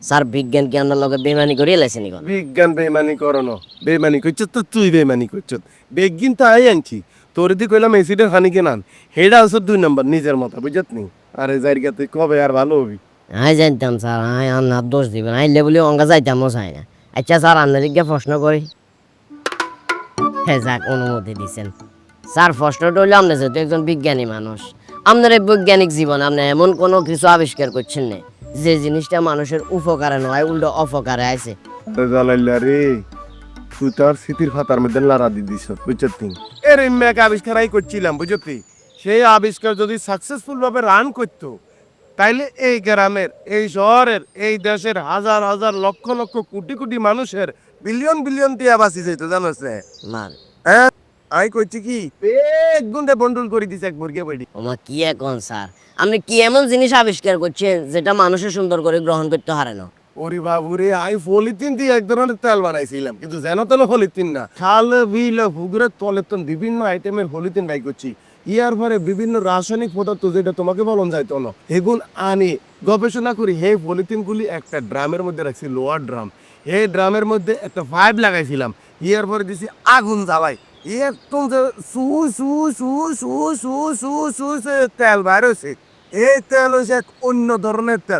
Sir বিজ্ঞান কি আপনার লগে বেমানি করিয়ে লাইছেন এখন? বিজ্ঞান বেমানি করনো বেমানি করছ তো তুই বেমানি করছ বেগিন তো আই আনছি তোর দি কইলাম এসিডের হানি কেনান হেডা আছে 2 নম্বর নিজের মতো বুঝত নি আরে জায়গা তুই কবে আর ভালো হবি আই জানতাম স্যার, আই আপনার দোষ দিবেন, আইলে বলে অঙ্কা যাইতামও চাই না। আচ্ছা স্যার, আপনার দিকে প্রশ্ন করি। হ্যাঁ যাক, অনুমতি দিছেন। স্যার প্রশ্নটা হইলে, আপনি যেহেতু একজন বিজ্ঞানী মানুষ, আপনার এই বৈজ্ঞানিক জীবনে আপনি এমন কোনো কিছু আবিষ্কার করছেন না যে জিনিসটা মানুষের উপকারে নয় উল্টো অপকারে আছে? জালাইলা রে তুই তো আর স্মৃতির খাতার মধ্যে লারা দি দিস বুঝত নি এর ম্যাক আবিষ্কারই করছিলাম বুঝতি সেই আবিষ্কার যদি সাকসেসফুল ভাবে রান করতো তাইলে এই গ্রামের এই শহরের এই দেশের হাজার হাজার লক্ষ লক্ষ কোটি কোটি মানুষের বিলিয়ন বিলিয়ন টিয়া বাঁচি যেত জানোস রে মার হ্যাঁ আই কইছি কি এক গুন্ডে বন্ডল করে দিছে এক মুরগি বডি ওমা কি এখন স্যার, আপনি কি এমন জিনিস আবিষ্কার করছেন যেটা মানুষের সুন্দর করে গ্রহণ করতে হারে না? ওরে বাবুরে আই পলিথিন দিয়ে এক ধরনের তেল বানাইছিলাম কিন্তু যেন তেন পলিথিন না খাল বিল পুকুরের তলে তো বিভিন্ন আইটেমের পলিথিন বাই করছি ইয়ার পরে বিভিন্ন রাসায়নিক পদার্থ যেটা তোমাকে বলন যাইতো না এগুলো আনি গবেষণা করি হে পলিথিন গুলি একটা ড্রামের মধ্যে রাখছি লোয়ার ড্রাম এই ড্রামের মধ্যে একটা পাইপ লাগাইছিলাম ইয়ার পরে দিছি আগুন জ্বালাই একদম যে সু সু সু সু সু সু সু সু তেল বাইর হয়েছে এই তেল হচ্ছে এক অন্য ধরনের তেল